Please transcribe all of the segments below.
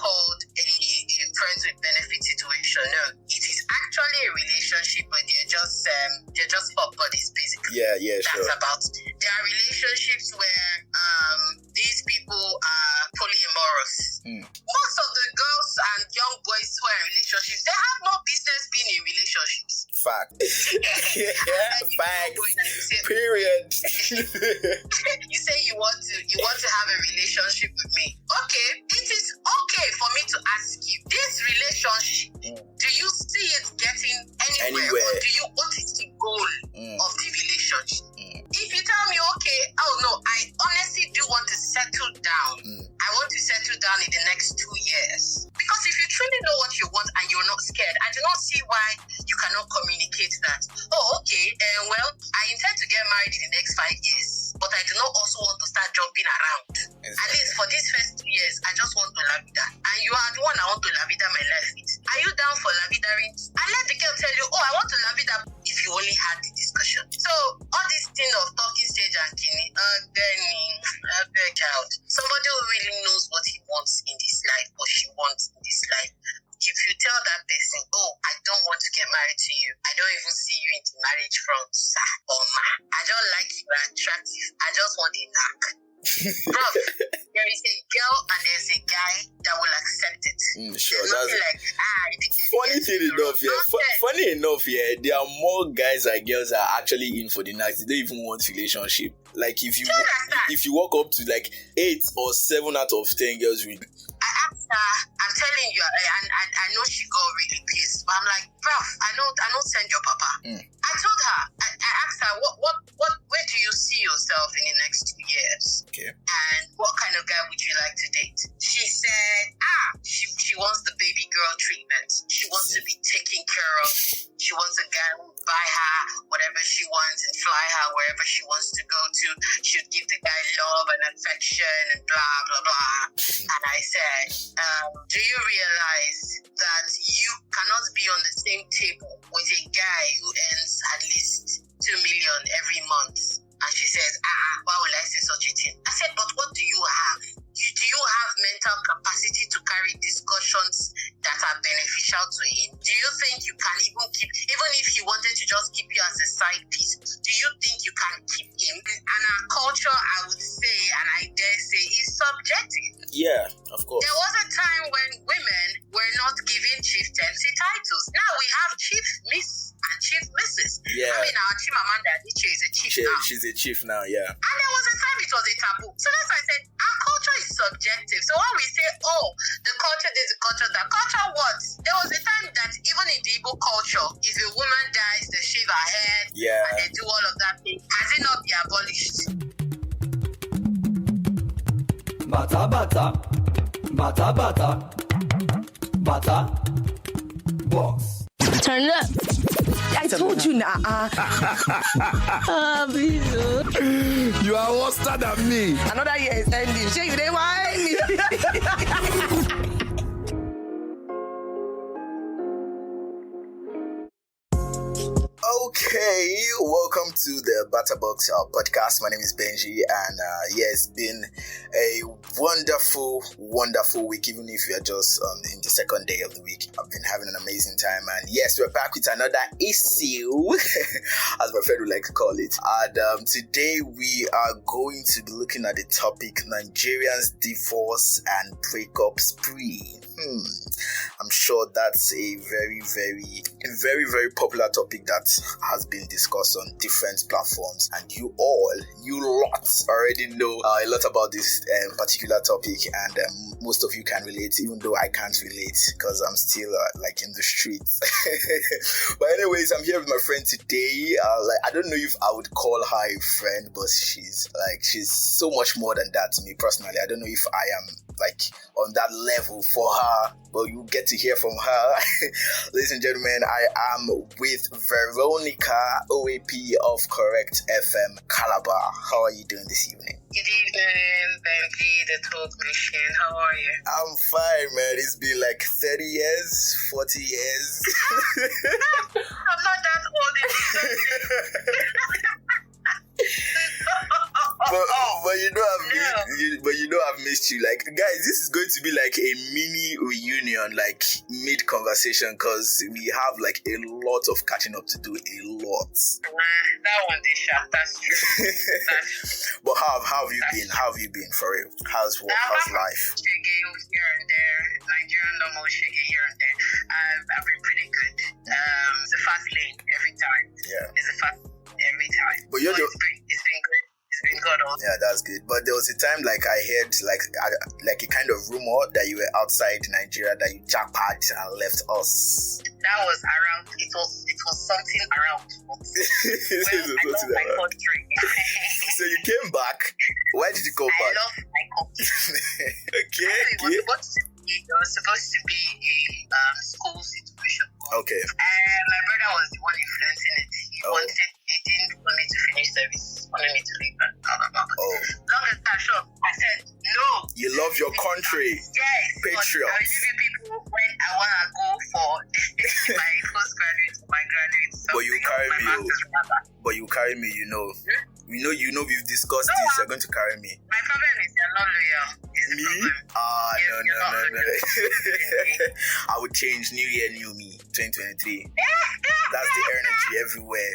called a friends with benefit situation. No, it is actually a relationship, but they're just fuck buddies basically. Yeah, That's sure. about. There are relationships where these people are polyamorous. Most of the girls and young boys who are in relationships, they have no business being in relationships. Fact. Fact. Period. You say you want to have a relationship with me. Okay, it is okay for me to ask you, this relationship, do you see it getting anywhere? Or what is the goal of the relationship? If you tell me, okay, oh no, I honestly do want to settle down. I want to settle down in the next 2 years. Because if you truly know what you want and you're not scared, I do not see why you cannot communicate that. Oh, okay, well, I intend to get married in the next 5 years, but I do not also want to start jumping around. At least for these first 2 years, I just want to la vida. And you are the one I want to la vida my life with. Are you down for la vida? And let the girl tell you, oh, I want to la vida if you only had the discussion. So, all this thing of talking stage and kini, child, somebody who really knows what he wants in this life, or she wants in this life, if you tell that person, oh, I don't want to get married to you, I don't even see you in the marriage front, sir or ma, I don't like you, you're attractive, I just want a knack. Bro, there is a girl and there's a guy that will accept it. Sure, that's like, funny enough, there are more guys and girls that are actually in for the night. They don't even want relationship. Like if you walk up to like 8 or 7 out of 10 girls with. I asked her, I'm telling you, and I know she got really pissed, but I'm like, bruv, I don't send your papa. I told her, I asked her, where do you see yourself in the next 2 years? Okay. And what kind of guy would you like to date? She said, she wants the baby girl treatment. She wants to be taken care of. She wants a guy who would buy her whatever she wants and fly her wherever she wants to go to. She would give the guy love and affection and blah, blah, blah. And I said, do you realize that you cannot be on the same table with a guy who earns at least 2 million every month? And she says, why would I say such a thing? I said, but what do you have? Do you have mental capacity to carry discussions that are beneficial to him? Do you think you can even if he wanted to just keep you as a side piece, do you think you can keep him? And our culture, I would say, and I dare say, is subjective. Yeah, of course. There was a time when women were not given chieftaincy titles. Now we have Chief Miss and Chief Mrs. Yeah. I mean, our Chimamanda Adichie is a chief now. She's a chief now, yeah. And there was a time it was a taboo. So that's why I said, our culture is subjective. So when we say, oh, the culture, there's a culture, that culture what? There was a time that even in the Igbo culture, if a woman dies, they shave her head, and they do all of that thing. Has it not been abolished? Bata bata, bata bata, bata, box. Turn it up. I told you now. You are worse than me. Another year is ending. Sure, you didn't whine me. Okay, welcome to the Butterbox podcast. My name is Benji, and it's been a wonderful week. Even if you're just in the second day of the week, I've been having an amazing time. And yes, we're back with another issue, as my friend would like to call it. And today we are going to be looking at the topic: Nigerians divorce and breakup spree. I'm sure that's a very popular topic that has been discussed on different platforms, and you lot already know a lot about this particular topic, and most of you can relate, even though I can't relate because I'm still like in the streets. But anyways, I'm here with my friend today. I don't know if I would call her a friend, but she's so much more than that to me personally. I don't know if I am like on that level for her, but you get to hear from her. Ladies and gentlemen, I am with Veronica OAP of Correct FM Calabar. How are you doing this evening? Good evening, Benji, the talk machine. How are you? I'm fine, man. It's been like 30 years, 40 years. I'm not that old. but you know No. I've missed you. Like, guys, this is going to be like a mini reunion, like mid conversation, because we have like a lot of catching up to do. A lot. That one they shot. That's true. But how have you been? How have you been for real? How's work? How's life? Shiggy here and there, Nigerian normal shiggy here and there. I've been pretty good. It's a fast lane every time. Yeah. It's a fast every time. But you're it's been good. It's been good also. Yeah, that's good. But there was a time like I heard like a kind of rumor that you were outside Nigeria, that you jackpot and left us. That was around. It was something around. I love my country. So you came back. Why did you go I back? love my country. Okay. It was supposed to be a school situation. Okay. My brother was the one influencing it. He didn't want me to finish service. Wanted me to leave. Oh. Long as that short, I said no. You love your country. Yes. Patriot. But I will leave people when I wanna go for my postgraduate, my graduate. But you carry me. But you carry me. You know. We've discussed this. You're going to carry me. My problem is you're not loyal. Me? No. I would change. New year, new me. 2023. That's the energy everywhere.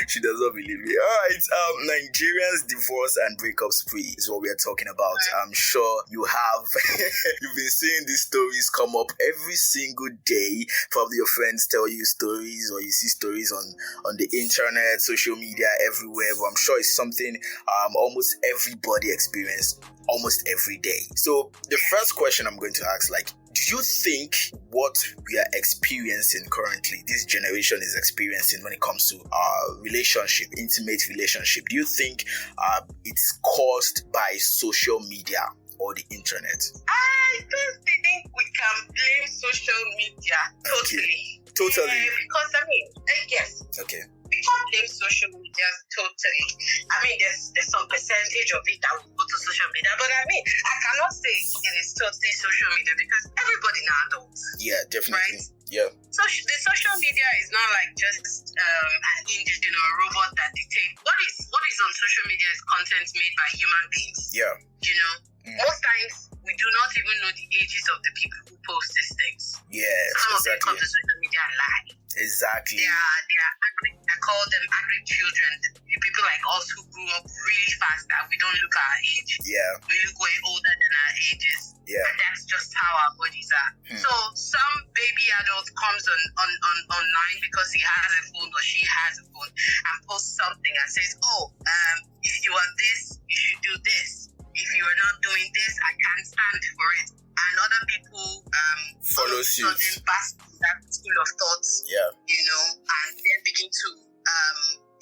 She does not believe me. Alright, Nigerians divorce and breakup spree is what we are talking about. I'm sure you have you've been seeing these stories come up every single day. Probably your friends tell you stories, or you see stories on the internet, social media, everywhere. But I'm sure it's something almost everybody experiences almost every day. So the first question I'm going to ask, like, do you think what we are experiencing currently, this generation is experiencing when it comes to relationship, intimate relationship, do you think it's caused by social media or the internet? I don't think we can blame social media totally. Totally. Because yes. Okay. We can't blame social media totally. I mean, there's some percentage of it that will go to social media, but I mean, I cannot say it is totally social media because everybody now adults. Yeah, definitely. Right? Yeah. So the social media is not like just an engine or a robot that dictates. What is on social media is content made by human beings. Yeah. You know, most times we do not even know the ages of the people who post these things. Yes, some of them exactly. come to social media and lie. Exactly. They are I call them agri children. The people like us who grew up really fast that we don't look our age. Yeah. We look way older than our ages. Yeah. And that's just how our bodies are. So some baby adult comes on online because he has a phone or she has a phone and posts something and says, if you are this, you should do this. If you are not doing this, I can't stand for it. And other people follow suit. Then pass that school of thoughts. Yeah. You know, and then begin to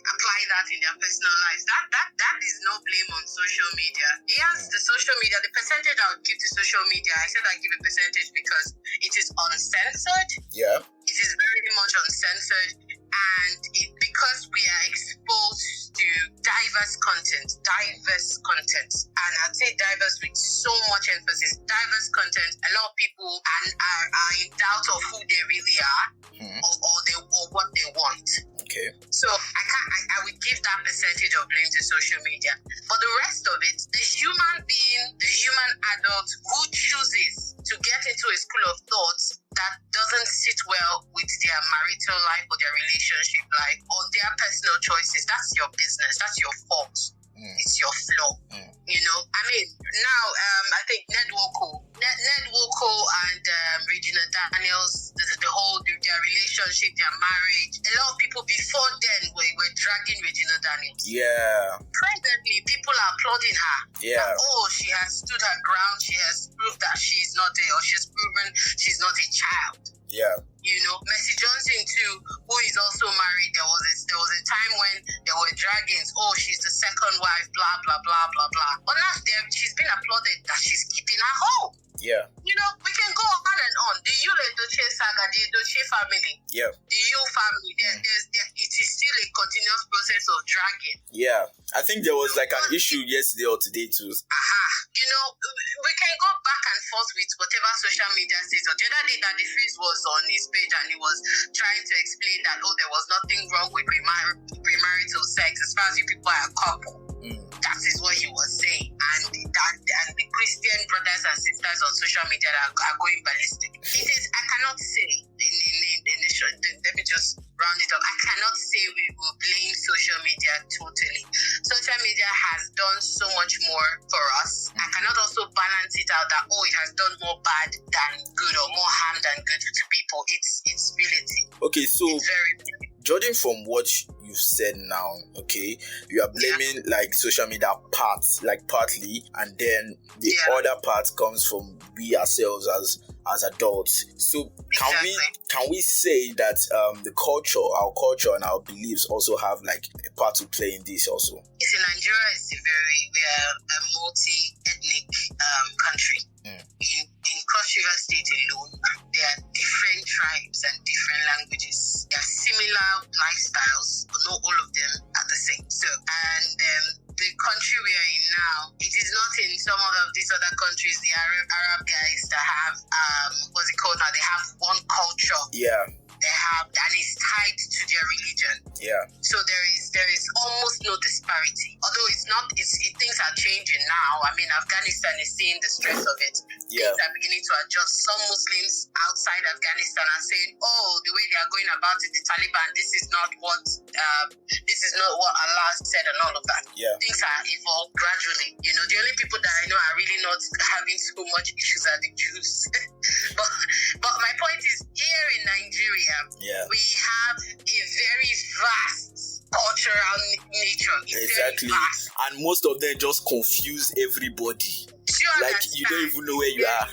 apply that in their personal lives. That is no blame on social media. Yes, the social media, the percentage I would give to social media, I said I give a percentage because it is uncensored. Yeah. It is very much uncensored, and because we are exposed to diverse content, and I'd say diverse with so much emphasis, diverse content. A lot of people are in doubt of who they really are, or what they want. Okay. So I would give that percentage of blame to social media. But the rest of it, the human being, the human adult who chooses to get into a school of thoughts that doesn't sit well with their marital life or their relationship life or their personal choices, that's your business. That's your fault. It's your flaw. You know, I mean, now I think Ned Woko and Regina Daniels, their relationship, their marriage. A lot of people before then were dragging Regina Daniels. Yeah. Presently, people are applauding her. Yeah. That, she has stood her ground. She has proved that she's not she's proven she's not a child. Yeah. You know, Mercy Johnson too, who is also married. There was a time when there were dragons. She's the second wife. Blah blah blah blah blah. But now she's been applauded that she's keeping her home. Yeah. You know, we can go on and on. The Yul Edochie saga, the Edochie family. Yeah. The Yul family. It is still a continuous process of dragging. Yeah. I think there was like an issue yesterday or today too. you know, we can go back and forth with whatever social media says. The other day that the Freeze was on his page and he was trying to explain that, there was nothing wrong with premarital sex as far as you people are a couple. That is what he was saying. And the Christian brothers and sisters on social media are going ballistic. It is, I cannot say, let me just round it up. I cannot say we will blame social media totally. Social media has done so much more for us. I cannot also balance it out that, it has done more bad than good or more harm than good to people. It's relative. Okay, so it's very judging from what you've said now, okay, you are blaming like social media partly, and then the other part comes from we ourselves as adults. So can we say that our culture and our beliefs also have like a part to play in this also? It's in Nigeria. We are a multi-ethnic country. In Cross River State alone, there are different tribes and different languages. There are similar lifestyles, but not all of them are the same. So, and the country we are in now, it is not in some of these other countries, the Arab guys that have, what's it called now? They have one culture. Yeah. They have, and it's tied to their religion. Yeah. So there is almost no disparity. Although things are changing now. I mean, Afghanistan is seeing the stress of it. Yeah. Things are beginning to adjust. Some Muslims outside Afghanistan are saying, the way they are going about it, the Taliban, this is not what Allah said and all of that. Yeah. Things are evolved gradually. You know, the only people that I know are really not having so much issues are the Jews. but my point is, here in Nigeria, we have a very vast cultural nature. It's exactly. Very vast. And most of them just confuse everybody. You don't even know where you are.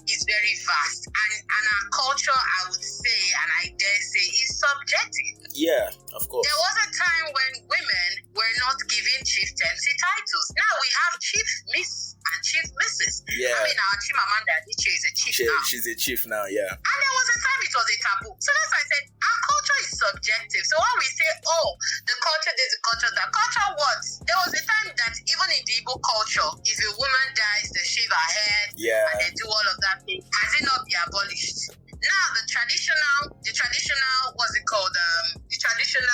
It's very vast. And our culture, I would say, and I dare say, is subjective. Yeah, of course. There was a time when women were not given chieftaincy titles. Now we have Chief Miss and Chief Mrs. Yeah. I mean, our Chimamanda Adichie is a chief now. She's a chief now, yeah. And there was a time it was a taboo. So that's why I said, our culture is subjective. So when we say, the culture, there's a culture, that culture what? There was a time that even in the Igbo culture, if a woman dies, they shave her head, and they do all of that thing. Has it not been abolished? Now the traditional, what's it called? The traditional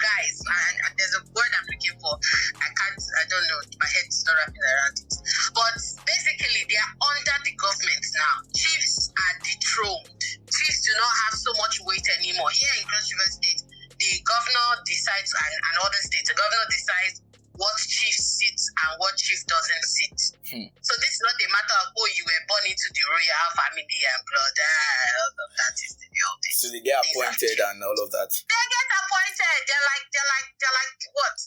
guys, and there's a word I'm looking for. I don't know. My head's not wrapping around it. But basically, they are under the government now. Chiefs are dethroned. Chiefs do not have so much weight anymore. Here in Cross River State, the governor decides, and other states, the governor decides what chief sits and what chief doesn't sit. So this is not a matter of, you were born into the royal family and blood. That is the old thing. So they get appointed and all of that. They get appointed. They're like what?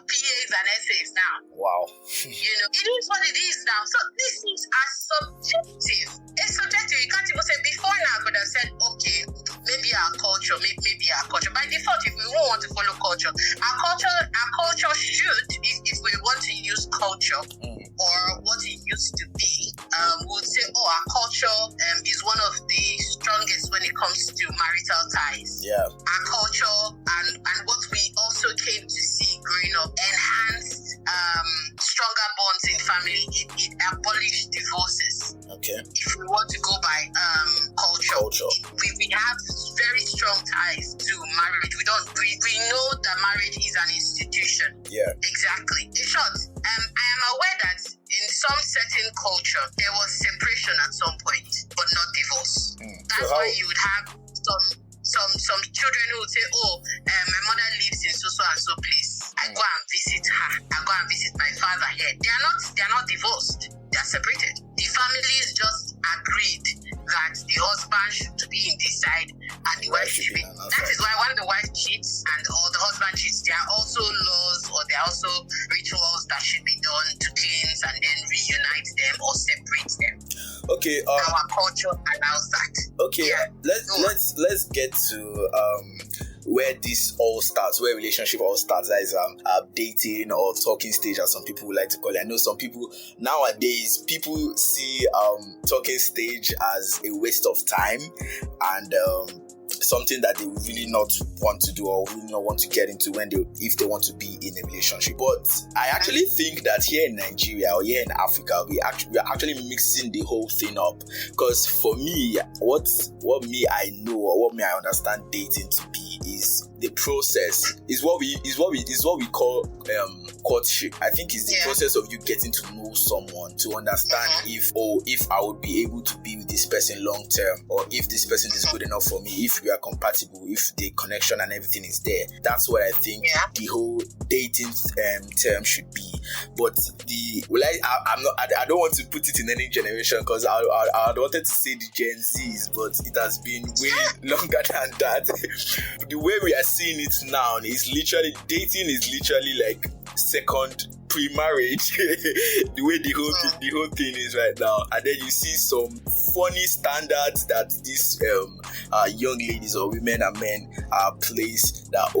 PAs and SAs now. Wow. You know, it is what it is now. So these things are subjective. It's subjective. You can't even say before now I could have said, okay, maybe our culture. By default, if we won't want to follow culture, our culture should, if we want to use culture or what it used to be, we would say, our culture is one of the strongest when it comes to marital ties. Yeah. Our culture and what we also came to see growing up enhanced stronger bonds in family. It abolished divorces. Okay. If we want to go by culture. We have very strong ties to marriage. We know that marriage is an institution. Yeah. Exactly. In short, I am aware that in some certain culture there was separation at some point, but not divorce. That's why you would have some children who would say, my mother lives in so and so place. I go and visit her. I go and visit my father here. They are not divorced. They are separated. The families just agreed that the husband should be in this side and the wife should be. That is why when the wife cheats or the husband cheats, there are also laws or there are also rituals that should be done to cleanse and then reunite them or separate them. Okay. Our culture allows that. Okay. Yeah. Let's get to where this all starts, where relationship all starts. That is dating or talking stage, as some people would like to call it. I know some people nowadays see talking stage as a waste of time, and something that they really not want to do or really not want to get into if they want to be in a relationship. But I actually think that here in Nigeria or here in Africa, we are actually mixing the whole thing up. Because for me, what I know or what I understand dating to be is the process is what we call courtship. I think it's the process of you getting to know someone to understand if I would be able to be with this person long term, or if this person is good enough for me, if we are compatible, if the connection and everything is there. That's what I think the whole dating term should be. But I don't want to put it in any generation, because I wanted to say the Gen Zs, but it has been way longer than that. The way we are seeing it now is literally dating is literally like second pre-marriage. The way the whole thing is right now. And then you see some funny standards that these young ladies or women and men place, that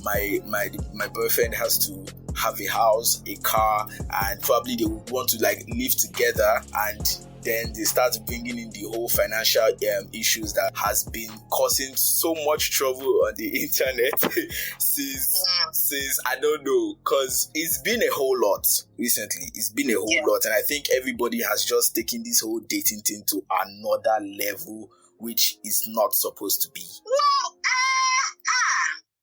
my boyfriend has to have a house, a car, and probably they would want to like live together, and then they start bringing in the whole financial issues that has been causing so much trouble on the internet since I don't know, because it's been a whole lot recently. It's been a whole lot, and I think everybody has just taken this whole dating thing to another level, which is not supposed to be. Well,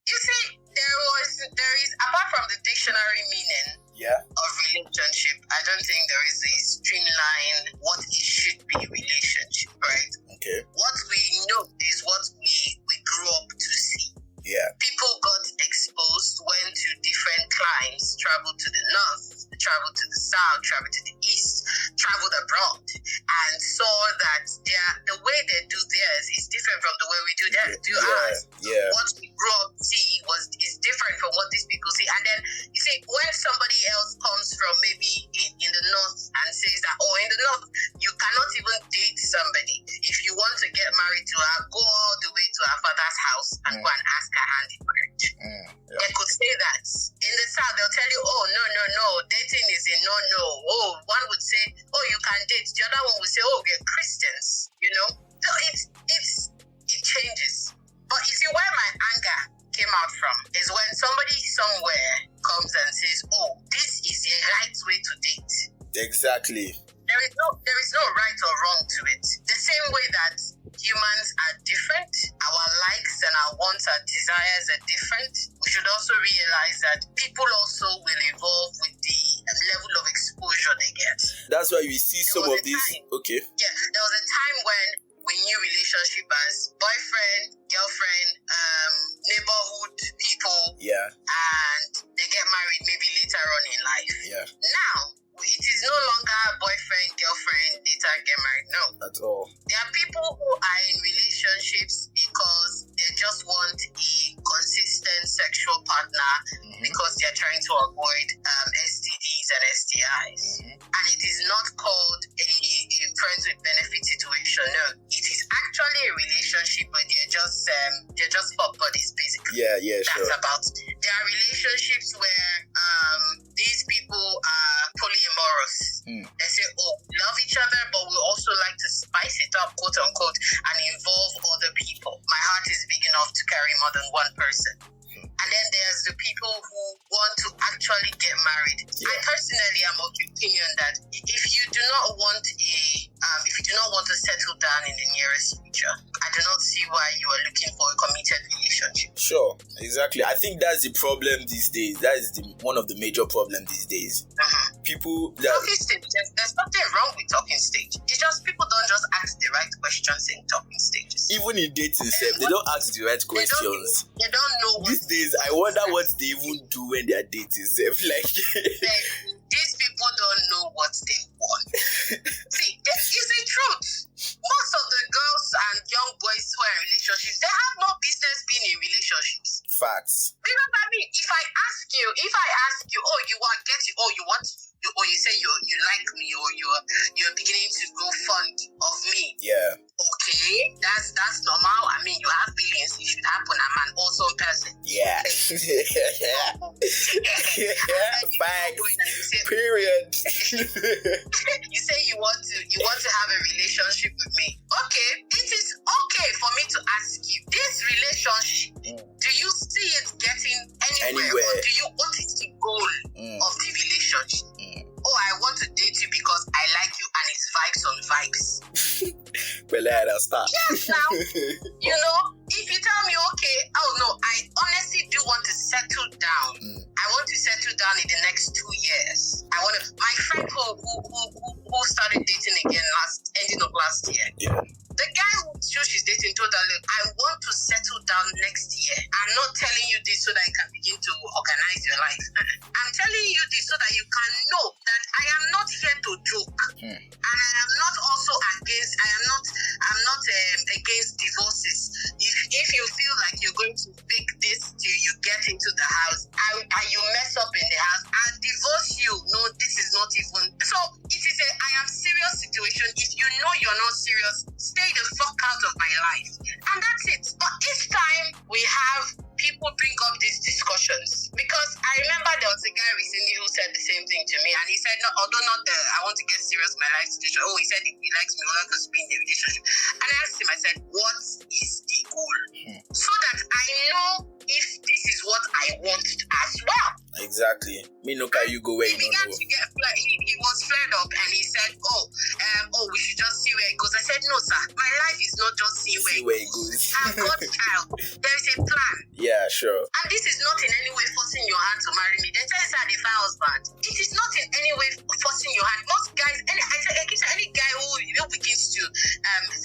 you see, there is apart from the dictionary meaning of relationship, I don't think there is a streamline what it should be relationship, right? Okay. What we know is what we grew up to see. Yeah. People got exposed, went to different climes, traveled to the north, traveled to the south, traveled to the east, traveled abroad, and saw that the way they do theirs is different from the way we do ours. Yeah. What we grew up see is different from what these people see. And then you see, when somebody else comes from maybe in the north and says that, in the north you cannot even date somebody. If you want to get married to her, go all the way to her father's house and go and ask her hand in marriage. They could say that. In the south, they'll tell you, no, dating is a no. One would say, you can date. The other one would say, we're Christians, So it changes. But you see, where my anger came out from is when somebody somewhere comes and says, this is a right way to date. Exactly. There is no right or wrong to it. The same way that humans are different, our likes and our wants and desires are different, we should also realize that people also will evolve with the level of exposure they get. That's why we see some of these. Okay. Yeah, there was a time when we knew relationship as boyfriend, girlfriend, neighborhood people. Yeah. And they get married maybe later on in life. Yeah. Now, it is no longer boyfriend, girlfriend, later get married. No. At all. There are people who are in relationships because they just want a consistent sexual partner because they are trying to avoid STDs and STIs. And it is not called a friends with benefit situation. No. It is actually a relationship where they're just fuck buddies, basically. Yeah, That's about it. There are relationships where these people are polyamorous. They say, love each other, but we also like to spice it up, quote unquote, and involve other people. My heart is big enough to carry more than one person. And then there's the people who want to actually get married. I personally am of the opinion that if you do not want to settle down in the nearest future, I do not see why you are looking for a committed relationship. Sure, exactly. I think that's the problem these days. That is one of the major problems these days. People talking stage. There's nothing wrong with talking stage. It's just people don't just ask the right questions in talking stages. Even in dating themselves, they don't ask the right questions. They don't know these days. I wonder what they even do when they are dating themselves. These people don't know what they want. See, it's the truth. Most of the girls and young boys who are in relationships, they have no business being in relationships. Facts. Because if I ask you, you say you like me, or you're beginning to grow fond of me. Yeah. Okay, that's normal. I mean, you have feelings. It should happen. I'm an awesome person. Yeah. Facts. Period. You say you want to have a relationship with me. Okay, it is okay for me to ask you. This this relationship, do you see it getting anywhere? Or what is the goal of the relationship? Oh, I want to date you because I like you and it's vibes on vibes. Well, I understand. Yes, now, you know, if you tell me, okay, oh no, I honestly do want to settle down. I want to settle down in the next 2 years. My friend who started dating again ending of last year. Yeah. The guy who she's dating told her, look, I want to settle down next year. I'm not telling you this so that I can begin to organize your life. I'm telling you this so that you can know that I am not here to joke. And I am not also against, I'm not against divorces. If you feel like you're going to fake this till you get into the house and you mess up in the house, I'll divorce you. No, this is not even. So it is I am serious situation. If you know you're not serious, stay the fuck out of my life. And that's it. But each time we have people bring up these discussions, because I remember there was a guy recently who said the same thing to me, and he said, no, although not the I want to get serious in my life situation. Oh, he said if he likes me, we're not going to be in the relationship. And I asked him, I said, what is the goal? So that I know if this is what I want as well. Exactly. Me no can you go where you don't began know. to get he was flared up and he said, we should just see where it goes. I said, no, sir, my life is not just see where it goes. I'm God's child. There is a plan. Yeah, sure. And this is not in any way forcing your hand to marry me. They tell you that if I husband, it is not in any way forcing your hand. Most guys, any guy who begins to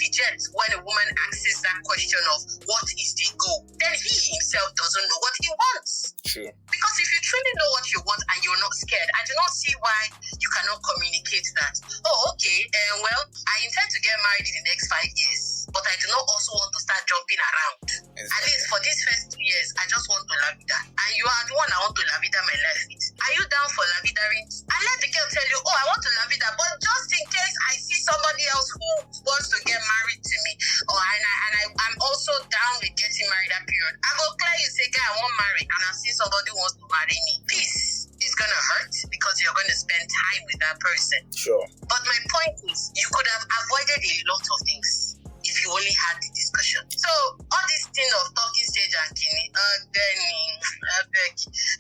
fidget when a woman asks that question of what is the goal, then he himself doesn't know what he wants. True. Because if you truly know what you want and you're not scared, I do not see why you cannot communicate that. Oh, okay, I intend to get married in the next 5 years, but I do not also want to start jumping around. Exactly. At least for these first 2 years, I just want to la vida. And you are the one I want to la vida my life with. Are you down for la vida? And let the girl tell you, oh, I want to la vida, but just in case I see somebody else who wants to get married to me, I'm also down with getting married that period. I go clear you say, guy, I won't marry, and I see somebody who wants to marry me. This is gonna hurt because you're gonna spend time with that person. Sure. But my point is, you could have avoided a lot of things if you only had the discussion. So all this thing of talking stage and kini,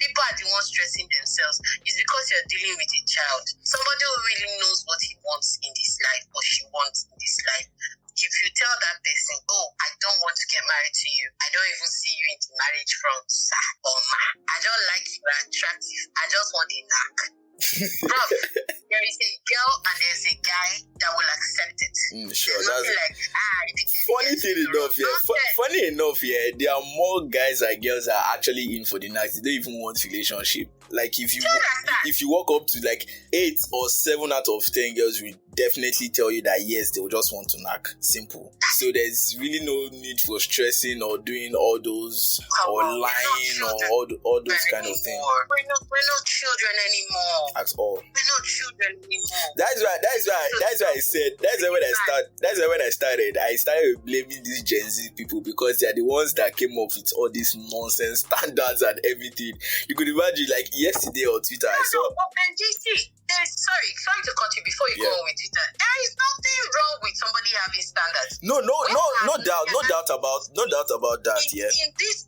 people are the ones stressing themselves. It's because you're dealing with a child, somebody who really knows what he wants in this life, what she wants in this life. If you tell that person, oh, I don't want to get married to you, I don't even see you in the marriage front, sir or ma, I don't like you, you're attractive, I just want a knack. Bro, there is a girl and there's a guy that will accept it. Sure, there's that's like, funny thing enough. Yeah, funny enough. Yeah, there are more guys and girls that are actually in for the night. They don't even want relationship. Like if you walk up to like 8 or 7 out of 10 girls will definitely tell you that yes, they will just want to knock. Simple. So there's really no need for stressing or doing all those or lying or all those kind of things. We're not children anymore. At all. We're not children anymore. That's why I said when I started blaming these Gen Z people, because they are the ones that came up with all these nonsense standards and everything. You could imagine, like yesterday on Twitter, I saw. And JC, sorry to cut you before you go on with Twitter. There is nothing wrong with somebody having standards. No doubt about that. Yeah. In these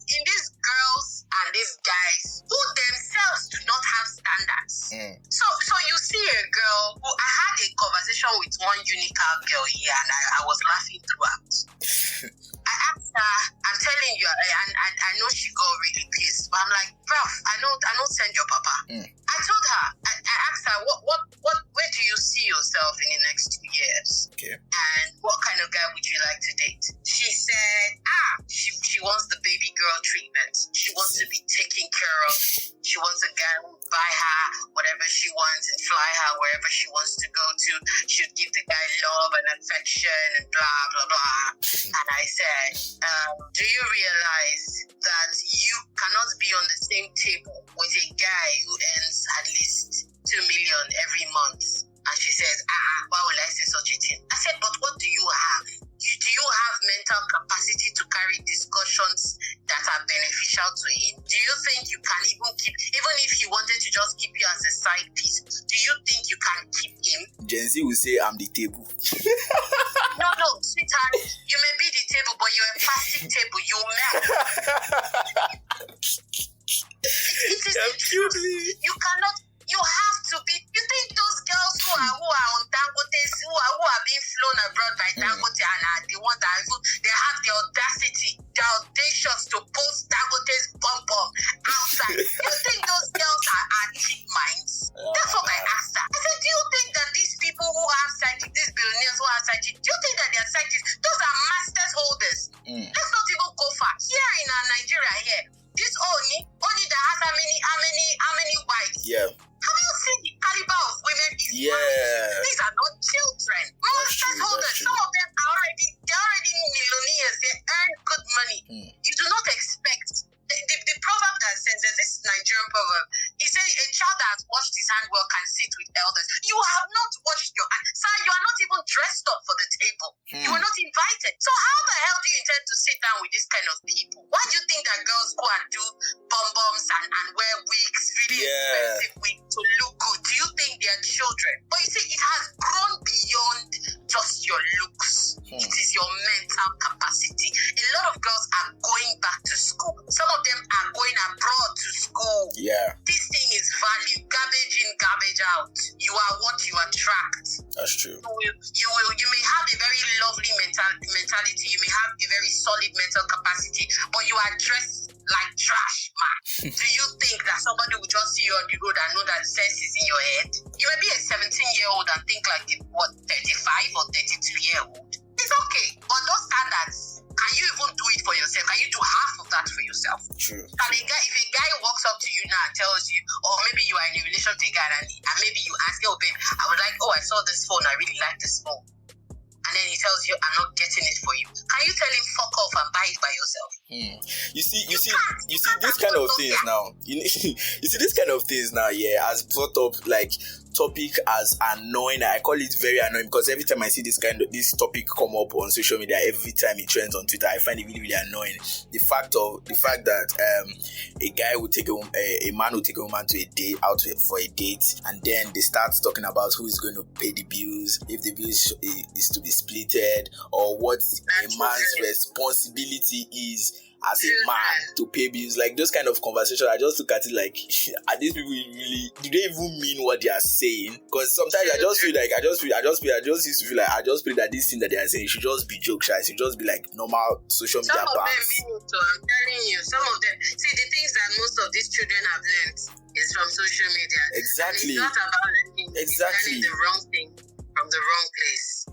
girls and these guys who themselves do not have standards. So you see a girl who I had a conversation with one Unical girl here, and I was laughing throughout. I asked her, I'm telling you, and I know she got really pissed, but I'm like, bruv, I don't send your papa. I told her, I asked her, where do you see yourself in the next 2 years? Okay. And what kind of guy would you like to date? She said, she wants the baby girl treatment. She wants to be taken care of. She wants a guy who would buy her whatever she wants and fly her wherever she wants to go to. She would give the guy love and affection and blah, blah, blah. And I said, do you realize that you cannot be on the same table with a guy who earns at least 2 million every month? And she says, why would I say such a thing? I said, but what do you have? Do you have mental capacity to carry discussions that are beneficial to him? Do you think you can even if he wanted to just keep you as a side piece, do you think you can keep him? Gen Z will say, I'm the table. No, sweetheart, you may be the table, but you're a plastic table. You Excuse me. You cannot. You have to be. You think those girls who are on Dangote, who are being flown abroad by Dangote and are the ones that they have the audacity, the audacious to post Dangote's bomb outside. You think those girls are cheap minds? That's what I asked her. I said, do you think that these people who have psychic, these billionaires who have psychic, do you think that they are psychics? Those are masters holders. Let's not even go far. Here in Nigeria, here, this Oni that has how many wives? Yeah. Have you seen the caliber of women he's married? These are not children. Masters holders. Some of them are already millionaires. They earn good money. You do not expect. The proverb that says, there's this Nigerian proverb, he says a child that has washed his hand well can sit with elders. You have not washed your hand. Sir, you are not even dressed up for the table. You were not invited. So how the hell do you intend to sit down with this kind of people? Why do you think that girls go and do bum-bums and wear wigs, really expensive wigs to look good? Do you think they are children? But you see, it has grown beyond just your looks. It is your mental capacity. A lot of girls are going back to school. Some of them are going abroad to school. Yeah. This thing is value. Garbage in, garbage out. You are what you attract. That's true. You may have a very lovely mentality. You may have a very solid mental capacity, but you are dressed like trash, man. Do you think that somebody will just see you on the road and know that sense is in your head? You may be a 17-year-old and think like a 35 or 32-year-old. It's okay, but those standards, can you even do it for yourself? Can you do half of that for yourself? True. If a guy walks up to you now and tells you, or maybe you are in a relation with a guy and maybe you ask, oh babe, I saw this phone, I really like this phone. And then he tells you, I'm not getting it for you. Can you tell him fuck off and buy it by yourself? You see this kind of things now. You see this kind of things now, has brought up like topic as annoying. I call it very annoying because every time I see this topic come up on social media, every time it trends on Twitter, I find it really, really annoying. The fact that a guy would take a man would take a woman to a date out for a date, and then they start talking about who is going to pay the bills, if the bills is to be splitted, or what a man's responsibility is as a man to pay bills. Like those kind of conversations, I just look at it like, are these people really, do they even mean what they are saying? Because sometimes I just feel like I just used to feel like that this thing that they are saying should just be jokes, it should just be like normal social media bands. Some of them mean it, I'm telling you. Some of them, see, the things that most of these children have learned is from social media. Exactly. And it's not about learning. Exactly. It's learning the wrong thing from the wrong place.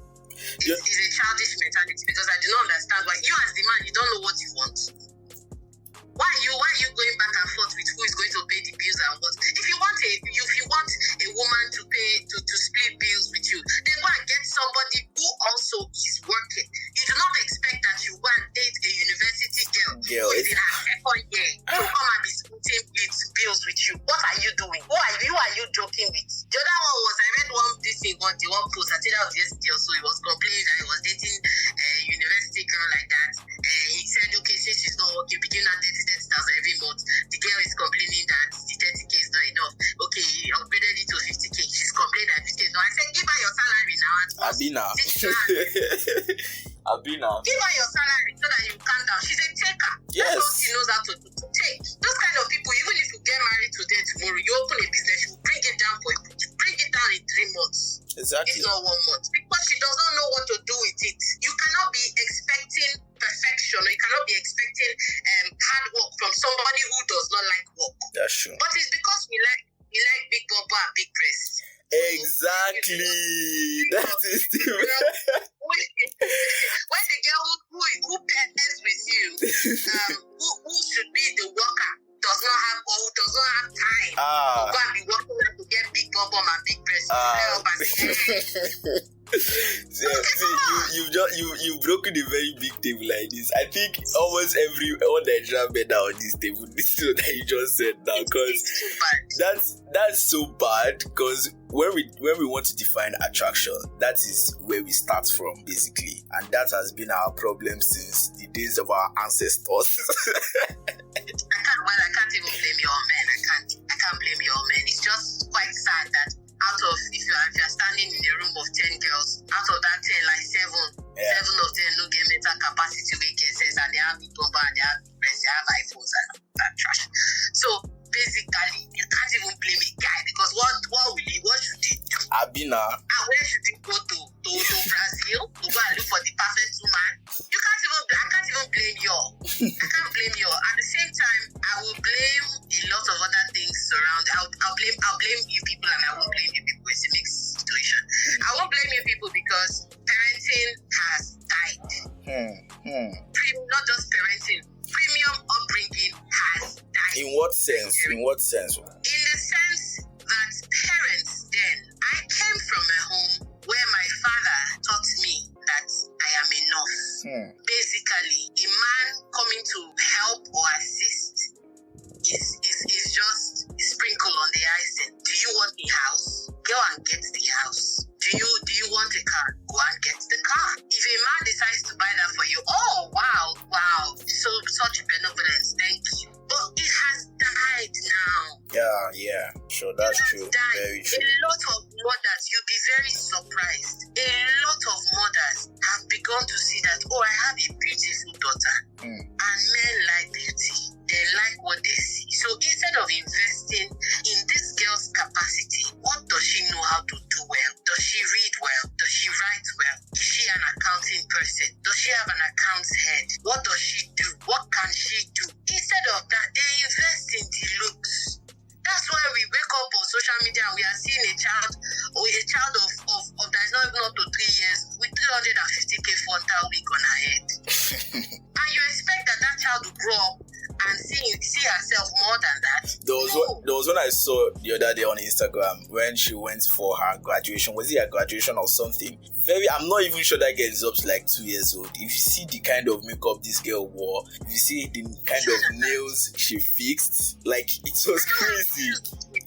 It's a childish mentality, because I do not understand why you as the man, you don't know what you want. Why are you going back and forth with who is going to pay the bills and what? If you want a woman to pay to split bills with you, then go and get somebody who also is working. You do not expect that you go and date a university girl who is in her second year to come and be splitting bills with you. What are you doing? Who are you joking with? The other one was, I read the one post, I think that was yesterday or so. He was complaining that he was dating a university girl like that. He said, okay, since she's not working, begin at 30,000 every month. The girl is complaining that the 30K is not enough. Okay, he upgraded it to 50K. She's complaining that 50K is not. I said, give her your salary now. Abina. Give her your salary so that you calm down. She's a taker. Yes. That's what she knows how to do. To take. Those kind of people, even if you get married today, tomorrow, you open a business, you bring it down in 3 months. Exactly. It's not 1 month. Because she does not know what to do with it. You cannot be expecting perfection, or you cannot be expecting hard work from somebody who does not like work. That's true. But it's because we like big bumper and big breasts. Exactly. That is the when the girl who pairs with you, who should be the worker, does not have time to go and be working to get big bum and big breasts. You've broken a very big table like this. I think almost all the Nigerian men are on this table. This is what you just said now, because that's so bad. Because when we want to define attraction, that is where we start from, basically, and that has been our problem since the days of our ancestors. I can't even blame you on men. I can't blame you on men. It's just quite sad that if you are standing in a room of 10 girls, out of that 10, like 7 of them no get mental capacity wey get sense, and they have big bumper, and they have breasts, they have iPhones and that trash. So basically, Abina. And where should you go to? To Brazil to go and look for the perfect woman? I can't even blame you. I can't blame you. At the same time, I will blame a lot of other things around. I'll blame you people, and I won't blame you people. It's a mixed situation. I won't blame you people because parenting has died. Not just parenting, premium upbringing has died. In what sense? In what sense? In the sense that parents then, I came from a home where my father taught me that I am enough. Basically, a man coming to help or assist is just a sprinkle on the icing. Do you want the house? Go and get the house. Do you want a car? Go and get the car. If a man decides to buy that for you, oh wow, so such benevolence, thank you. But it has died now. Yeah, sure, that's true. Died. Very true. A lot of mothers, you'll be very surprised. A lot of mothers have begun to see that, oh, I have a beautiful daughter. And men like beauty. They like what they see. So instead of investing in this girl's capacity, what does she know how to do well? Does she read well? Does she write well? Is she an accounting person? Does she have an accounts head? What does she do? What can she do? Instead of that, they invest in the looks. That's why we wake up on social media and we are seeing a child of that's not even up to 3 years with 350k frontal wig on her head. And you expect that child to grow up and see herself more than that? There was one I saw the other day on Instagram when she went for her graduation. Was it a graduation or something? I'm not even sure that girl is up to like 2 years old. If you see the kind of makeup this girl wore, if you see the kind of nails she fixed, like it was crazy.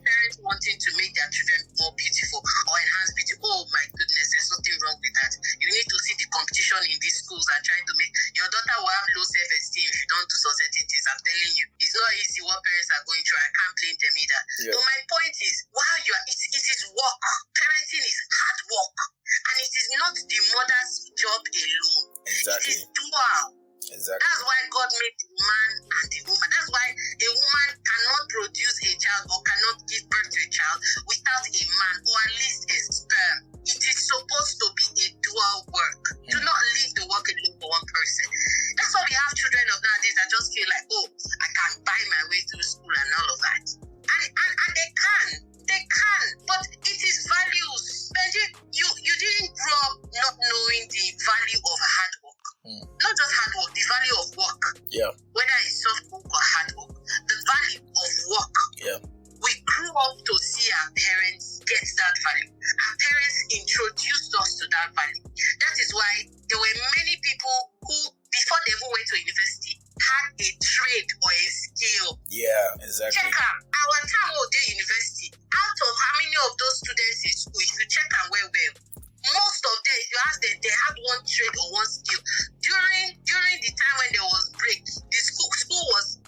Parents wanting to make their children more beautiful or enhance beauty. Oh my goodness, there's nothing wrong with that. You need to see the competition in these schools and trying to make your daughter will have low self-esteem if you don't do some certain things. I'm telling you, it's not easy what parents are going through. I can't blame them either. Yeah. But my point is, while it is work. Parenting is hard work. And it is not the mother's job alone. Exactly. It is dual. Exactly. That's why God made the man and the woman. That's why a woman cannot produce a child or cannot give birth to a child without a man or at least a sperm. It is supposed to be a dual work. Do not leave the work alone for one person. That's why we have children of nowadays that just feel like, oh, I can buy my way through school and all of that. And they can. They can. But it is values. Benji, you didn't grow up not knowing the value of hard work. Not just hard work, the value of work. Yeah. Whether it's soft work or hard work, the value of work. Yeah. We grew up to see our parents get that value. Our parents introduced us to that value. That is why there were many people who, before they even went to university, had a trade or a skill. Yeah, exactly. Check out our time we did university. Out of how many of those students in school, if you check and well, most of them, if you ask them, they had one trade or one skill. During the time when there was break, the school was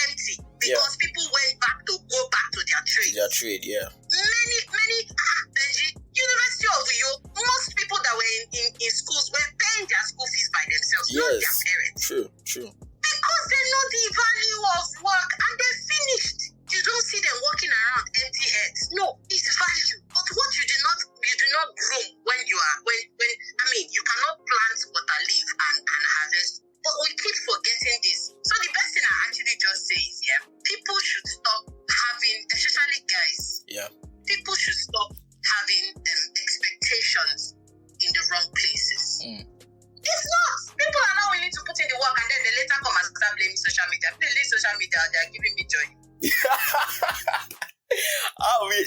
empty because people went back to go back to their trade. Their trade, yeah. Many Benji, University of Uyo, most people that were in schools were paying their school fees by themselves, not their parents. True. Because they know the value of work and they finished. You don't see them walking around empty heads. No, it's value. But what you do not groom when you cannot plant water leaf and harvest. But we keep forgetting this. So the best thing I actually just say is, people should stop having, especially guys. Yeah. People should stop having expectations in the wrong places. It's not. People are not willing to put in the work and then they later come and start blaming social media. They leave social media, they are giving me joy.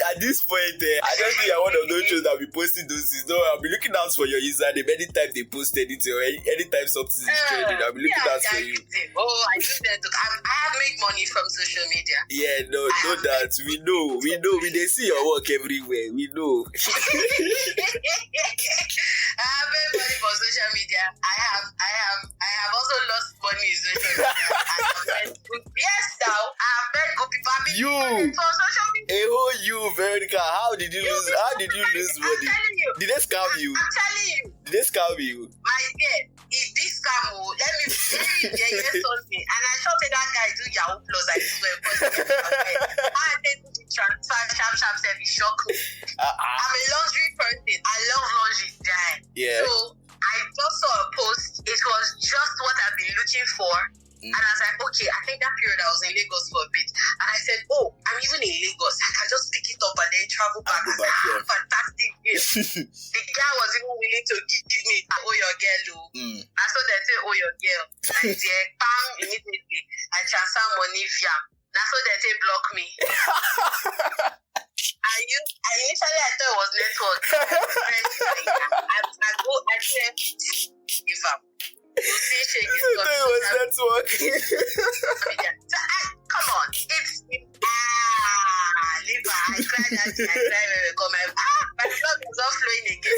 At this point, I don't think I'm one of those shows that will be posting those things. No, I'll be looking out for your username anytime they post anything or anytime something is trending. I'll be looking out for you. I have made money from social media. Yeah, no, that. We know. They see your work everywhere. We know. I have made money from social media. I have also lost money in social media. Yes, now I have met good people. From social media. You, Veronica, how did you lose money? Did they scam you? I'm telling you. Did they scam you? My dear, if this scam, let me hear something. And I thought that guy do Yahoo Plus. I swear. I did the transfer, sharp service, shock me. I'm a laundry person. I love laundry, die. Yeah. So I just saw a post. It was just what I've been looking for. And I was like, okay, I think that period I was in Lagos for a bit. And I said, oh, I'm even in Lagos. I can just pick it up and then travel back. Go back, yeah. Fantastic gift. The guy was even willing to give me, oh, your girl. I saw them say, oh, your girl. And they bam, immediately. I transfer money via. That's what they say, block me. I initially I thought it was network. I said, give up. You see, shake I thought it was network. Come on, it's liver. I cried that day. I cried when we come. My blood was not flowing again.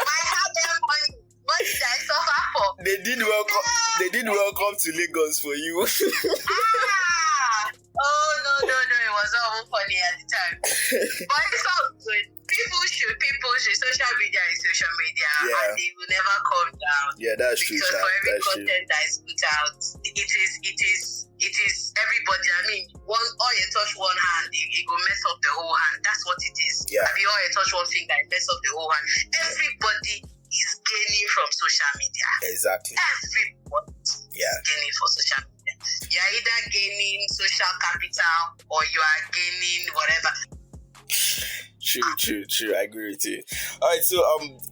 I had them money that I suffer for. They did welcome to Lagos for you. Oh no, it was all funny at the time. But it sounds good. People should. Social media is social media, and they will never come down. Yeah, that's true. Because for every content that is put out, it is everybody. I mean, all you touch one hand, it will mess up the whole hand. That's what it is. Yeah. I mean, all you touch one finger, it mess up the whole hand. Everybody is gaining from social media. Exactly. Everybody is gaining from social media. You are either gaining social capital or you are gaining whatever. True. I agree with you. All right, so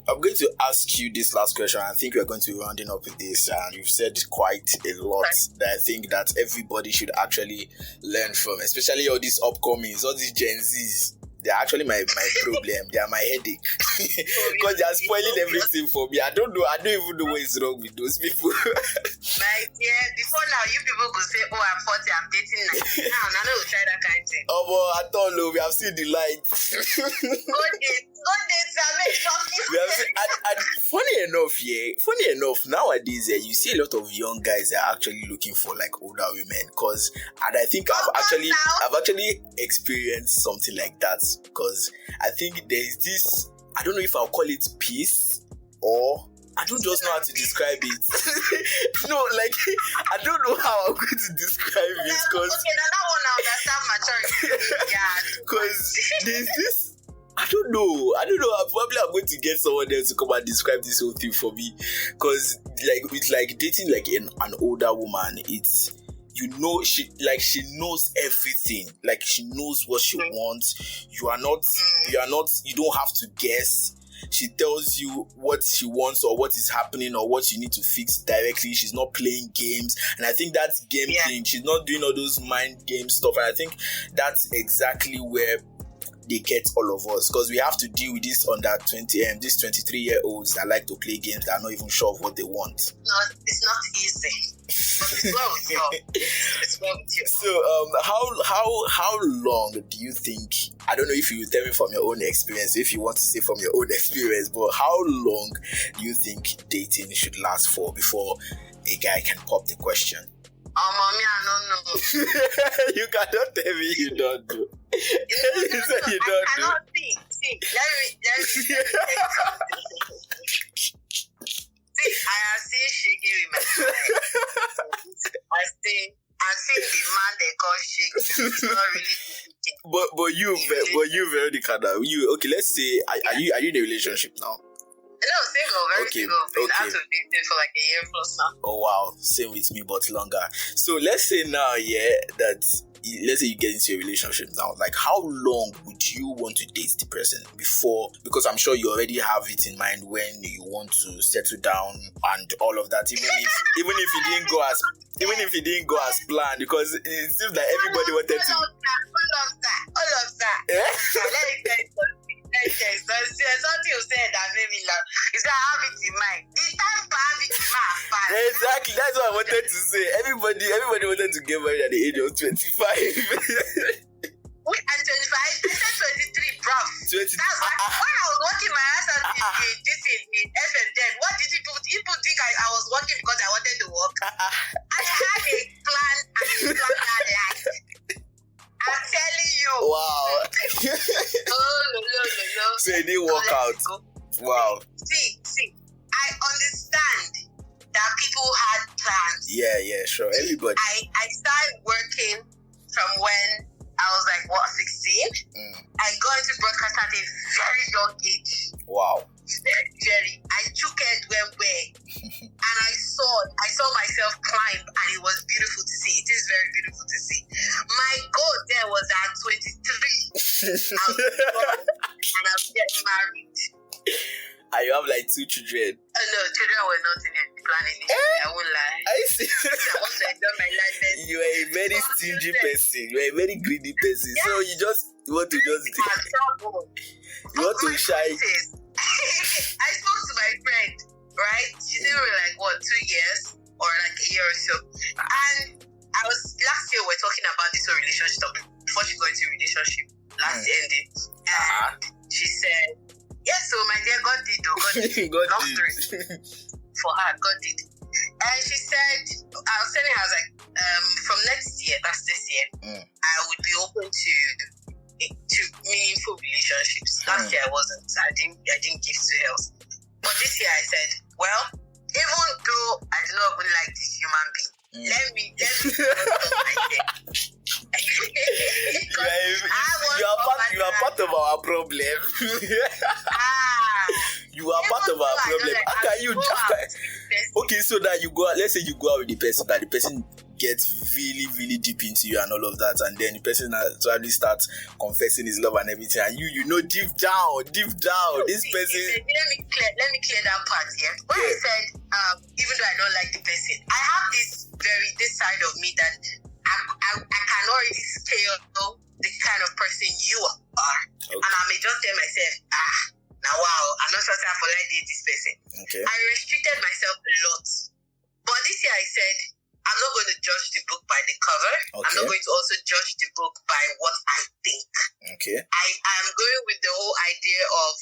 I'm going to ask you this last question. I think we're going to be rounding up with this, and you've said quite a lot that I think that everybody should actually learn from, especially all these upcomings, all these Gen Zs. They're actually my problem. They are my headache because they are spoiling everything for me. I don't even know what is wrong with those people. My dear, before now, you people could say, "Oh, I'm 40, I'm dating 90." Now, I know you try that kind of thing. Oh, well, I don't know. We have seen the lights. Go date, We have seen, and funny enough, nowadays you see a lot of young guys that are actually looking for like older women. And I think I've actually experienced something like that. Because I think there is this, I don't know if I'll call it peace or I don't just know how to describe it. No, like I don't know how I'm going to describe it. Because okay, now that one I understand maturity. Yeah. Because there's this. I don't know. Probably I'm going to get someone else to come and describe this whole thing for me. Because it's like dating like an older woman. It's, you know, she knows everything. Like she knows what she wants. You don't have to guess. She tells you what she wants or what is happening or what you need to fix directly. She's not playing games. And I think that's game thing. She's not doing all those mind game stuff. And I think that's exactly where they get all of us, because we have to deal with this under 20 these 23-year-olds that like to play games that are not even sure of what they want. No, it's not easy. But it's well with you. It's well with you. So how long do you think, I don't know if you tell me from your own experience, if you want to say from your own experience, but how long do you think dating should last for before a guy can pop the question? Mommy, I don't know. You cannot tell me you don't do. You said you don't do. I cannot see. Let me see, I am still shaking with my mind. I see the man they call shaking. It's not really. But you Veronica, now okay, let's say are you in a relationship now? No, single, very single. Been out of dating for like a year plus now. Oh wow, same with me but longer. So let's say now, let's say you get into a relationship now. Like how long would you want to date the person before? Because I'm sure you already have it in mind when you want to settle down and all of that. Even if it didn't go as planned, because it seems like everybody wanted to. All of that. There's something you said that made me laugh. You said I have it in mind. The time to have it in mind. Exactly, that's what I wanted to say. Everybody wanted to get married at the age of 25. At 25, I said 23, bro. 20. That's why when I was working my ass out in FNZ, what did people think I was working because I wanted to work? I had a plan and a plan that life. I'm telling you. Wow. No. So it didn't work out. Wow. See, I understand that people had plans. Yeah, sure. Everybody. I started working from when I was like, 16? I got into broadcast at a very young age. I'll be young and I'll get married. And you have like 2 children. Oh no, children were not in the plan initially. I won't lie. I see. I want to enjoy my life. You are a very stingy person. You are a very greedy person. So you want to you want to shy. I spoke to my friend, right? She's been with like 2 years or like a year or so. And last year we were talking about this whole relationship topic before she got into a relationship. Last year ended. And she said, yes, so my dear, God did though. God did. God Long did. story. For her, God did. And she said, I was telling her, I was like, from next year, that's this year, I would be open to meaningful relationships. Last year I wasn't. I didn't give to health. But this year I said, well, even though I do not even like this human being, let me you are part of our problem. You are part of our problem. How can you okay, so that you go out, let's say you go out with the person, that the person gets really, really deep into you and all of that, and then the person actually starts confessing his love and everything, and you know deep down, this person. Let me clear that part here. When I said, even though I don't like the person, I have this side of me that I can already scale the kind of person you are, and I may just tell myself, now wow, I'm not sure if I like this person. Okay. I restricted myself a lot, but this year I said, I'm not going to judge the book by the cover. Okay. I'm not going to also judge the book by what I think. Okay. I'm going with the whole idea of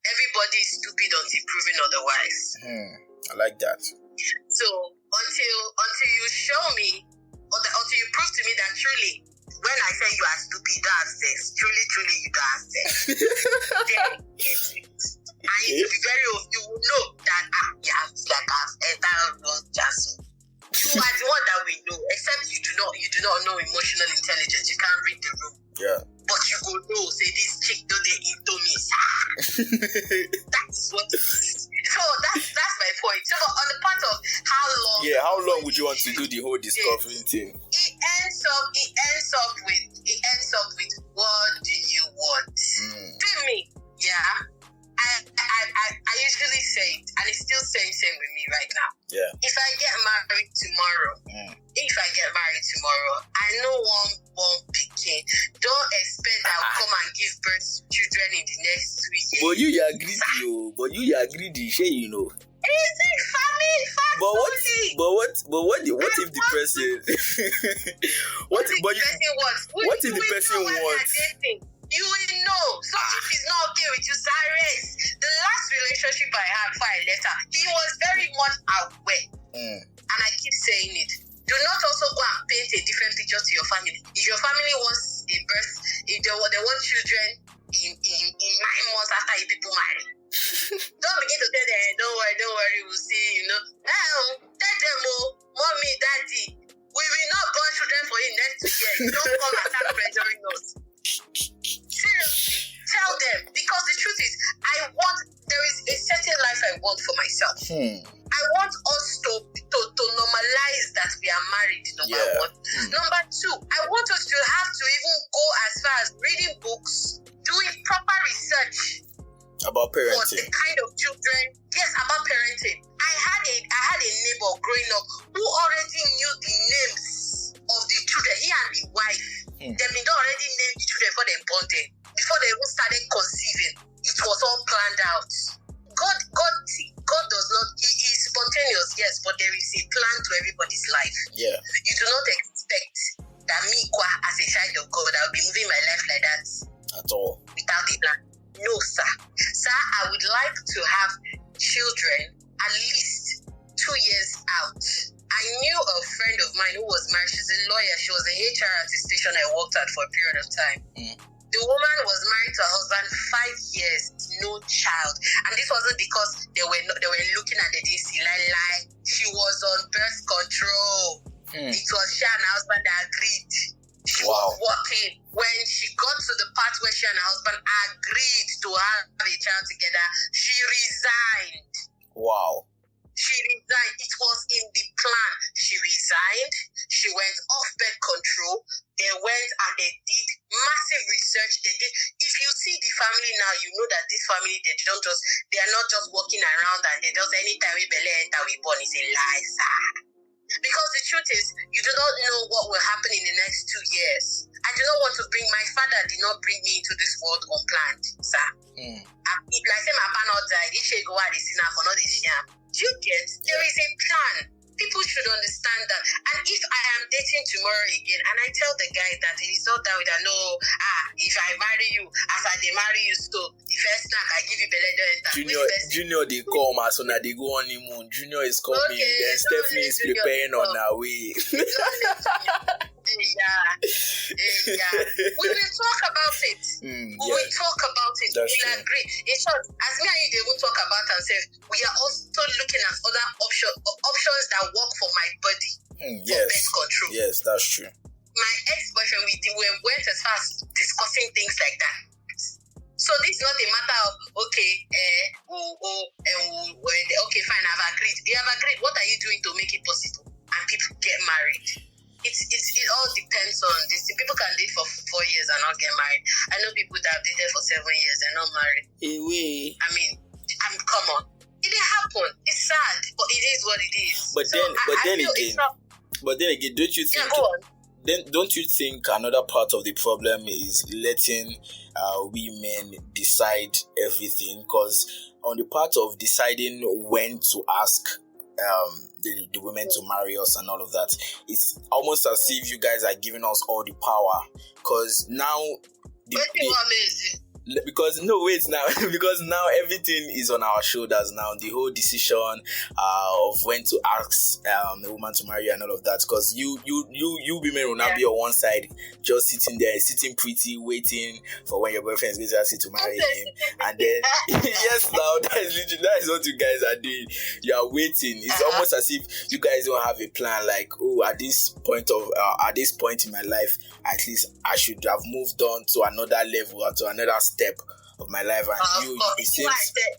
everybody is stupid until proven otherwise. I like that. So until you show me, until you prove to me that truly, when I say you are stupid, you don't have sex. Truly, you don't have sex. Then it's it. And you will be you will know that I've entered one just. You are the one that we know, except you do not know emotional intelligence. You can't read the room. Yeah. But you go know, say this chick do they into me. That's what it is. So that's my point. So on the part of how long. Yeah, how long would you want to do the whole discovery thing? It ends up with what do you want? To me, yeah. I usually say it, and it's still same with me right now. Yeah. If I get married tomorrow, I know one picking. Don't expect I'll come and give birth to children in the next 3 years. But you agree, you know. Is it family? But what if the person what if the person wants? You will know. So if it's not okay with you, Cyrus. The last relationship I had before I left her, he was very much aware. And I keep saying it. Do not also go and paint a different picture to your family. If your family wants a birth, if they want children in 9 months after you people marry, don't begin to tell them, don't worry, we'll see, Now, tell them, mommy, daddy, we will not born children for you next 2 years. Don't come and start pressuring us. Seriously, tell them, because the truth is, there is a certain life I want for myself. I want us to normalize that we are married, number one. Number two, I want us to have to even go as far as reading books, doing proper research about parenting. For the kind of children, yes, about parenting. I had a neighbor growing up who already knew the names of the children, he and the wife. They've been already named the children before they born them, before they even started conceiving. It was all planned out. God does not, he is spontaneous, yes, but there is a plan to everybody's life. Yeah. You do not expect that me, as a child of God, I'll be moving my life like that. At all. Without a plan. No, sir. Sir, I would like to have children at least 2 years out. I knew a friend of mine who was married. She's a lawyer. She was an HR at the station I worked at for a period of time. The woman was married to her husband 5 years, no child. And this wasn't because they were looking at the DC lie. She was on birth control. It was she and her husband that agreed. She was working. When she got to the part where she and her husband agreed to have a child together, she resigned. Wow. She resigned. It was in the plan. She resigned. She went off birth control. They went and they did massive research. They If you see the family now, you know that this family, they are not just walking around and they just anytime we belle enter, we born is a lie, sir. Because the truth is, you do not know what will happen in the next 2 years. I do not want to my father did not bring me into this world unplanned, sir. Like say my partner died, he should go out the sinner for not this year. Do you get? There is a plan. People should understand that. And if I am dating tomorrow again, and I tell the guy that it is not that with no, if I marry you, as I dey marry you, so the first snack I give you belle. Junior, they come as soon as they go on honeymoon. Junior is coming. Okay, then Stephanie is preparing on her way. Yeah. We will talk about it. We will talk about it. We'll agree. In short, as me and you they won't talk about ourselves, we are also looking at other options that work for my body for birth control. Yes, that's true. My ex-boyfriend, we went as far as discussing things like that. So this is not a matter of okay, fine, I've agreed. They have agreed. What are you doing to make it possible? And people get married. It all depends on this. People can date for 4 years and not get married. I know people that have dated for 7 years and not married. I mean, come on. It didn't happen. It's sad, but it is what it is. But then again, don't you think? Yeah, go on. Then don't you think another part of the problem is letting women decide everything? Because on the part of deciding when to ask the women to marry us and all of that, it's almost as if you guys are giving us all the power. Because now because now everything is on our shoulders now. The whole decision of when to ask a woman to marry you and all of that. Because you women will not be on one side, just sitting there, sitting pretty, waiting for when your boyfriend is going to ask you to marry him. And then yes, now that is what you guys are doing. You are waiting. It's almost as if you guys don't have a plan. Like, at this point in my life, at least I should have moved on to another level or to another step of my life. And see why I said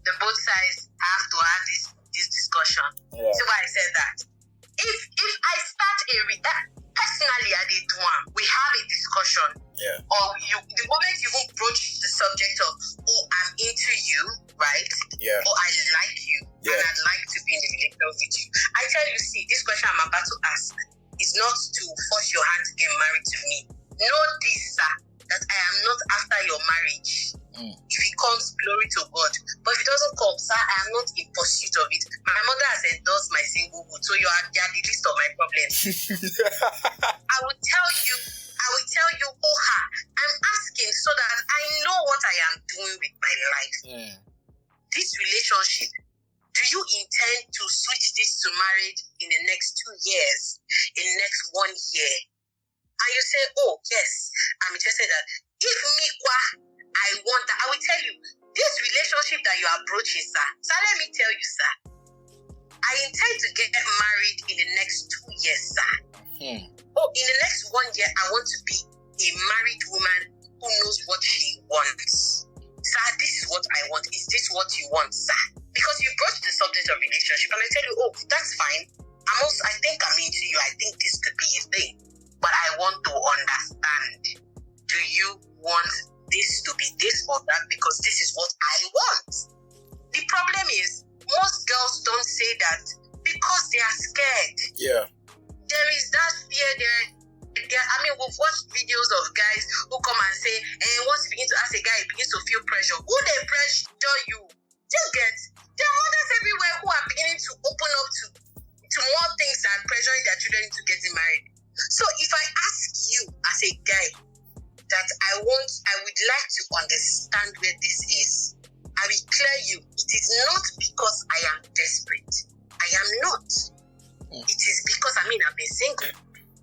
the both sides have to have this discussion. See why I said that. If I start personally I did one, we have a discussion. Or the moment you even broach the subject of I'm into you, right? Or I like you and I'd like to be in a relationship with you. I tell you, see, this question I'm about to ask is not to force your hand to get married to me. Know this, sir, that I am not after your marriage. If it comes, glory to God. But if it doesn't come, sir, I am not in pursuit of it. My mother has endorsed my singlehood, so you are the least of my problems. I will tell you, I'm asking so that I know what I am doing with my life. This relationship, do you intend to switch this to marriage in the next 2 years, in the next 1 year? And you say, oh, yes, I'm interested that. If I want that, I will tell you, this relationship that you are broaching, sir, let me tell you, sir, I intend to get married in the next 2 years, sir. In the next 1 year, I want to be a married woman who knows what she wants. Sir, this is what I want. Is this what you want, sir? Because you broached the subject of relationship, and I tell you, oh, that's fine. I think I'm into you. I think this could be a thing. But I want to understand, do you want this to be this or that? Because this is what I want. The problem is, most girls don't say that because they are scared. There is that fear there. We've watched videos of guys who come and say, once you begin to ask a guy, he begins to feel pressure. Who they pressure you? You get? There are mothers everywhere who are beginning to open up to more things and pressuring their children into getting married. So if I ask you as a guy that I would like to understand where this is, I will clear you, it is not because I am desperate. I am not. It is because, I've been single.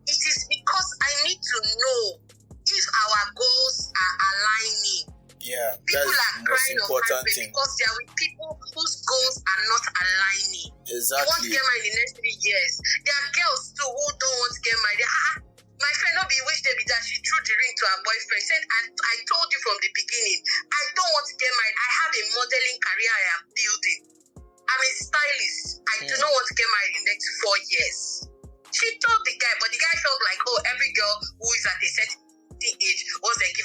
It is because I need to know if our goals are aligning. People are crying of heartbreak because they are with people whose goals are not aligning. Exactly. They want to get married in the next 3 years. There are girls too who don't want to get married. My friend not be wish they be that she threw the ring to her boyfriend. Said, I told you from the beginning, I don't want to get married. I have a modeling career I am building. I'm a stylist. I do not want to get married in the next 4 years. She told the guy, but the guy felt like, every girl who is at a certain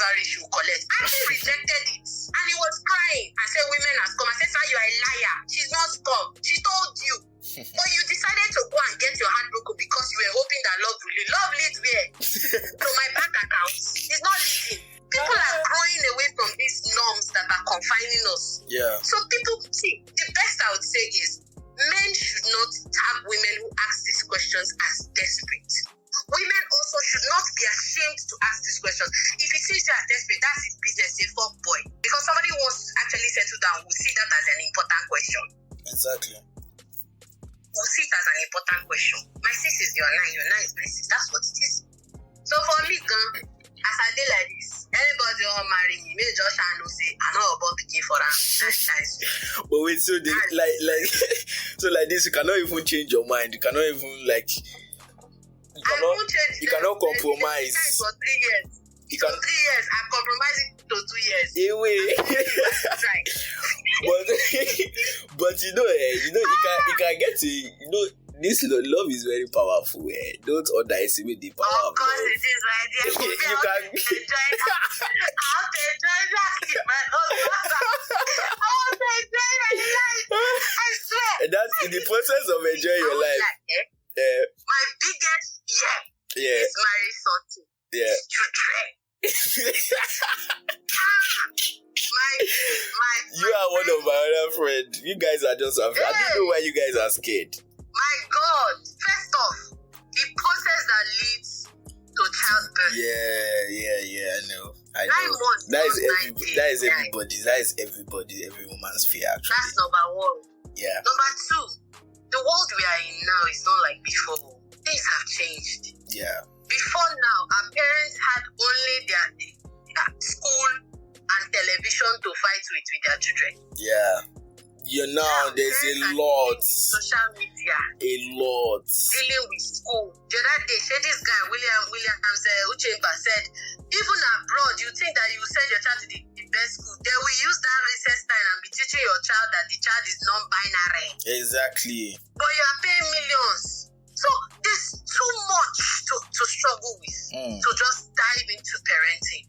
delivery she will collect. And he rejected it. And he was crying and said, women has come. I said, sir, you are a liar. She's not come. She told you. But you decided to go and get your heart broken because you were hoping that love will lead. Love leads where? So my bank account is not leading. People are growing away from these norms that are confining us. Yeah. So people, see, the best I would say is men should not tag women who ask these questions as desperate. Women also should not be ashamed to ask these questions. If it seems you are desperate, that's his business, a fuck boy. Because somebody wants to actually settle down, will see that as an important question. Exactly. We'll see it as an important question. My sis is your nine is my sis. That's what it is. So for me, girl, as I did like this, anybody who marry me, may just know say, I know about picking for her. But wait, so they, like so like this, you cannot even change your mind. You cannot even you cannot compromise. For 3 years. You can 3 years, I'm compromising to 2 years. anyway. Right. but you can get to this love is very powerful. Don't underestimate the power Of of course love. it is, right? Yes, You I can- want to enjoy that. I want to enjoy that in my own life. I want to enjoy my life. I swear. And that's in the process of enjoying your life. My biggest Yeah. is marry something. Yeah. Children. You are one of my other friends. You guys are just afraid. I don't know why you guys are scared. My God. First off, the process that leads to childbirth. Yeah, I 9 know. months. That is not 9 everybody. days. That is Yeah. everybody. That is everybody. Every woman's fear, That's actually. number one. Yeah. Number two, the world we are in now is not like before. Things have changed. Yeah. Before now, our parents had only their school and television to fight with their children. Yeah. There's a lot. Social media, dealing with school. The other day, this guy, Williams Uchemba said, even abroad, you think that you send your child to the best school. They will use that recess time and be teaching your child that the child is non-binary. Exactly. But you are paying millions. So there's too much to struggle with, to just dive into parenting.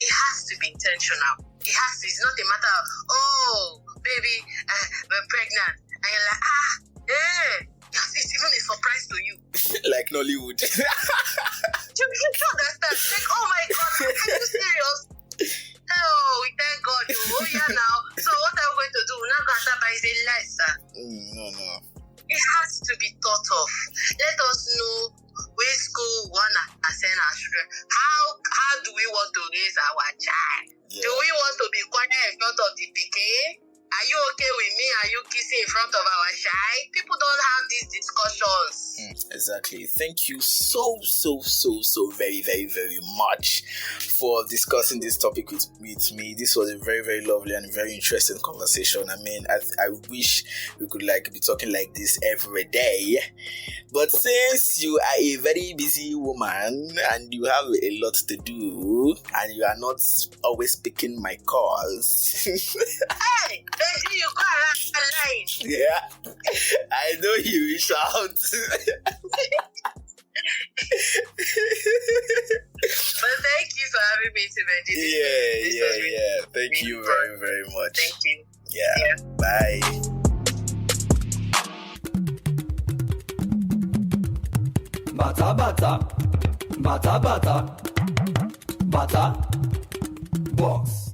It has to be intentional. It's not a matter of, oh, baby, we're pregnant. And you're like, it's even a surprise to you. Like Nollywood. You don't understand. Like, oh my God, are you serious? Oh, we thank God. Oh, yeah, now. So what are we going to do? We're not going to start by saying lies, sir. No. It has to be thought of. Let us know where school wanna send our children. How do we want to raise our child? Yeah. Do we want to be quiet in front of the PK? Are you okay with me? Are you kissing in front of our child? People don't have these discussions. Exactly. Thank you so very, very, very much for discussing this topic with me. This was a very, very lovely and very interesting conversation. I mean, I wish we could be talking like this every day. But since you are a very busy woman and you have a lot to do and you are not always picking my calls. Hey, baby, you go around lying. Yeah, I know you will shout. But thank you for having me today. Yeah. Thank you very, very much. Thank you. Yeah. Bye. Bata, bata, bata, bata, bata, box.